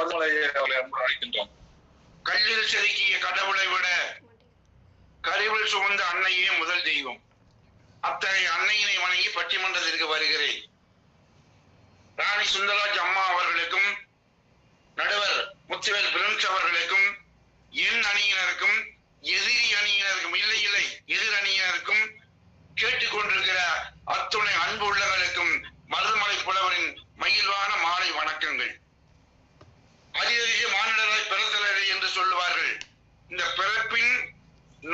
மருதமலை அவர்களை அன்புடன் அழைக்கின்றோம். கல்லில் செதுக்கிய கடவுளை விட கருவில் சுமந்த அன்னையே முதல் தெய்வம். அத்தகைய அன்னையினை வணங்கி பட்டிமன்றத்திற்கு வருகிறேன். ராணி சுந்தரராஜ் அம்மா அவர்களுக்கும் நடுவர் முத்துவேல் பிரின்ஸ் அவர்களுக்கும் என் அணியினருக்கும் எதிரி அணியினருக்கும் இல்லை எதிர் அணியினருக்கும் கேட்டுக்கொண்டிருக்கிற அத்துணை அன்பு உள்ளவர்களுக்கும் மருதமலை புலவரின் மகிழ்வான மாலை வணக்கங்கள். அதிக மானிடராய் பிறத்தலரை என்று சொல்லுவார்கள். இந்த பிறப்பின்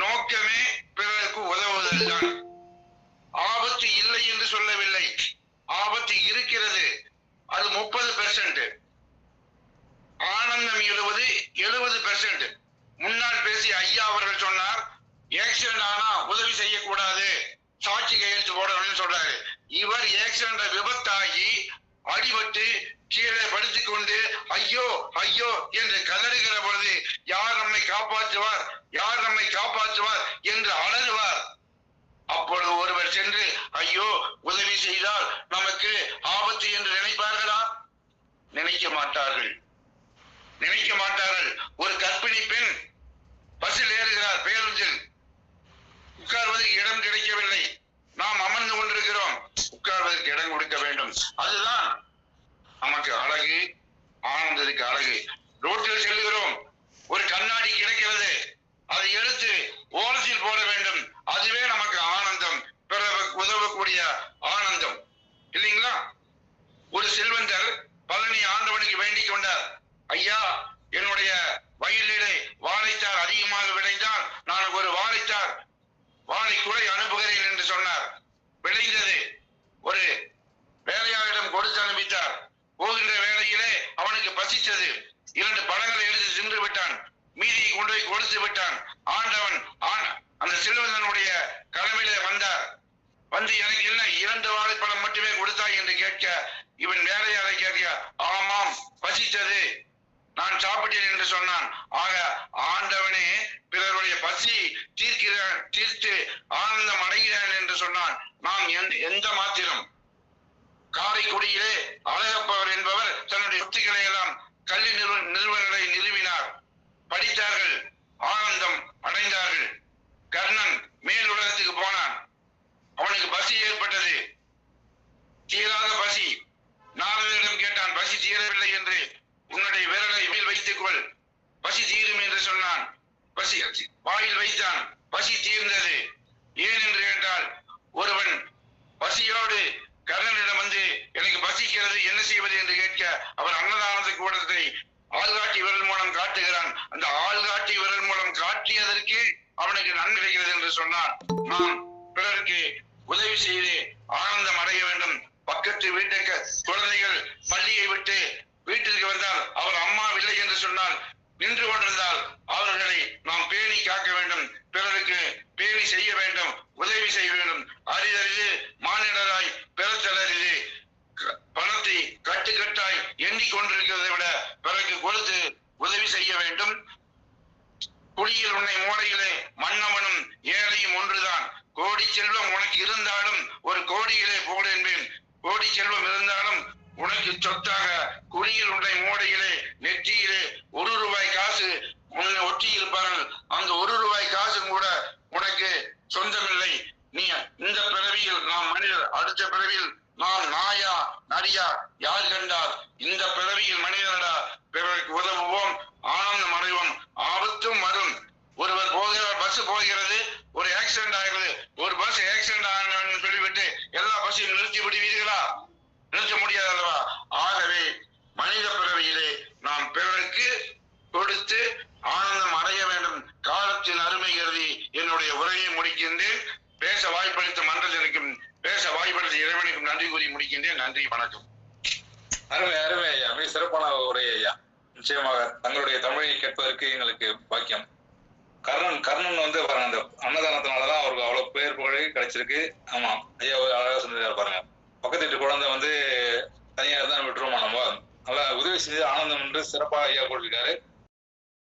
நோக்கமே பிறருக்கு உதவுவதுதான். ஆபத்து இல்லை என்று சொல்லவில்லை, ஆபத்து இருக்கிறது. அது 30%, ஆனந்தம் 70%. முன்னால் பேசிய ஐயா அவர்கள் சொன்னார், ஆக்சிடென்ட் ஆனா உதவி செய்யக்கூடாது, சாட்சி கையெழுத்து போடணும்னு சொல்றாரு. இவர் ஆக்சிடென்ட் விபத்தாகி அடிபட்டு கீழே படுத்துக் கொண்டு ஐயோ ஐயோ என்று கதறுகிற பொழுது யார் நம்மை காப்பாற்றுவார், யார் நம்மை காப்பாற்றுவார் என்று அலறுவார். அப்பொழுது ஒருவர் சென்று ஐயோ உதவி செய்தால் நமக்கு ஆபத்து என்று நினைப்பார்களா? நினைக்க மாட்டார்கள், நினைக்க மாட்டார்கள். ஒரு கர்ப்பிணி பெண் பஸ்ஸில் ஏறுகிறார், பேருந்தில் உட்கார்வதற்கு இடம் கிடைக்கவில்லை. நாம் அமர்ந்து கொண்டிருக்கிறோம், உட்கார்வதற்கு இடம் கொடுக்க வேண்டும். அதுதான் நமக்கு அழகு, ஆனந்தத்துக்கு அழகு. ரோட்டில் செல்லுகிறோம், ஒரு கண்ணாடி கிடைக்கிறது, அதை எடுத்து ஓரத்தில் போட வேண்டும். அதுவே நமக்கு ஆனந்தம், பிறருக்கு உதவக்கூடிய ஆனந்தம் இல்லைங்களா? ஒரு செல்வந்தர் பழனி ஆண்டவனுக்கு வேண்டிக் கொண்டார், ஐயா என்னுடைய வயலிலே வாழைத்தார் அதிகமாக விளைந்தால் நான் ஒரு வாழை குலை அனுப்புகிறேன் என்று சொன்னார். விளைந்தது. ஒரு வேலையாளிடம் கொடுத்து அனுப்பித்தார். போகின்ற வேலையிலே அவனுக்கு பசித்தது. 2 பழங்களை எடுத்து தின்று விட்டான், மீதியை கொண்டு போய் கொடுத்து விட்டான். ஆண்டவன் அந்த செல்வந்தனுடைய கடமையிலே வந்தார். வந்து எனக்கு என்ன 2 வாழைப்பழம் மட்டுமே கொடுத்தாய் என்று கேட்க, இவன் வேலையாளை கேட்க, ஆமாம் பசித்தது, நான் சாப்பிட்டேன் என்று சொன்னான். ஆக ஆண்டவனே பிறருடைய பசி தீர்த்து ஆனந்தம் அடைகிறான் என்று சொன்னான். நாம் எந்த மாத்திரம்? காரைக்குடியிலே அழகப்பவர் என்பவர் தன்னுடைய சொத்துக்களை எல்லாம் கல்வி நிறுவனங்களை நிறுவினார். படித்தார்கள், ஆனந்தம் அடைந்தார்கள். கர்ணன் மேல் உலகத்துக்கு போனான். அவனுக்கு பசி ஏற்பட்டது, தீராத பசி. நாரதரிடம் கேட்டான், பசி தீரவில்லை என்று. உன்னுடைய விரலை மேல் வைத்துக் கொள், பசி தீரும் என்று சொன்னான். பசி வாயில் வைத்தான், பசி தீர்ந்தது. ஏன் என்று கேட்டால், ஒருவன் பசியோடு கர்ணனிடம் வந்து எனக்கு பசிக்கிறது என்ன செய்வது என்று கேட்க, அவர் அன்னதானத்து கூடத்தை ஆள்காட்டி விரல் மூலம் காட்டுகிறான். அந்த ஆள்காட்டி விரல் மூலம் காட்டியதற்கு அவனுக்கு நன்மை கிடைக்கிறது என்று சொன்னான். நாம் பிறருக்கு உதவி செய்து ஆனந்தம் அடைய வேண்டும். பக்கத்து வீட்டுக்கு குழந்தைகள் பள்ளியை விட்டு வீட்டிற்கு வந்தால் அவர் அம்மா இல்லை என்று சொன்னால் நின்று கொண்டிருந்தால் அவர்களை நாம் பேணி காக்க வேண்டும். பிறருக்கு பேணி செய்ய வேண்டும், உதவி செய்ய வேண்டும். அரிதறிது மானிடராய் பிறத்தலரிது. பணத்தை கட்டுக்கட்டாய் எண்ணிக்கொண்டிருக்கிறதை விட பிறருக்கு கொடுத்து உதவி செய்ய வேண்டும். குடியில் உன்னை மூளையிலே மன்னவனும் ஏழையும் ஒன்றுதான். கோடி செல்வம் உனக்கு இருந்தாலும் ஒரு கோடியிலே போடு என்பேன். கோடி செல்வம் இருந்தாலும் உனக்கு சொத்தாக குடியில் உன்னை மூடையிலே நெற்றியிலே 1 ரூபாய் காசு உன்னை ஒட்டி இருப்பார்கள். அந்த 1 ரூபாய் காசு கூட உனக்கு சொந்தமில்லை. நீ இந்த பிறவியில் நாம் மனிதர், அடுத்த பிறவியில் நாம் நாயா நரியா யார் கண்டார்? இந்த பிறவியில் மனிதனடா. பிறருக்கு உதவுவோம், ஆனந்தம் அடைவோம். ஆபத்தும் வரும். ஒருவர் போகிறார், பஸ் போகிறது, ஒரு ஆக்சிடென்ட் ஆகிறது. ஒரு பஸ் ஆக்சிடென்ட் ஆகணும்னு சொல்லிவிட்டு எல்லா பஸ்ஸையும் நிறுத்தி விடுவீர்களா? நிறுத்த முடியாது அல்லவா? ஆகவே மனித பிறவியிலே நாம் பிறருக்கு கொடுத்து ஆனந்தம் அடைய வேண்டும். காலத்தின் அருமை கருதி என்னுடைய உரையை முடிக்கின்றேன். பேச வாய்ப்பளித்த மன்றத்திற்கும் பேச வாய்ப்பளித்த இறைவனுக்கும் நன்றி கூறி முடிக்கின்றேன். நன்றி, வணக்கம். அருமை அருமை ஐயா, மிக சிறப்பான உரை ஐயா. நிச்சயமாக தங்களுடைய தமிழை கேட்பதற்கு எங்களுக்கு பாக்கியம். கர்ணன் வந்து பாருங்க, அந்த அன்னதானத்தினாலதான் அவருக்கு அவ்வளவு பேர் புகழ் கிடைச்சிருக்கு. ஆமா ஐயா அழகா சொல்லிருக்காரு பாருங்க. பக்கத்து வீட்டு குழந்தை வந்து தனியா இருந்தா விட்டுருமா, நம்ம நல்லா உதவி செஞ்சு ஆனந்தம் என்று சிறப்பா ஐயா கொடுத்திருக்காரு.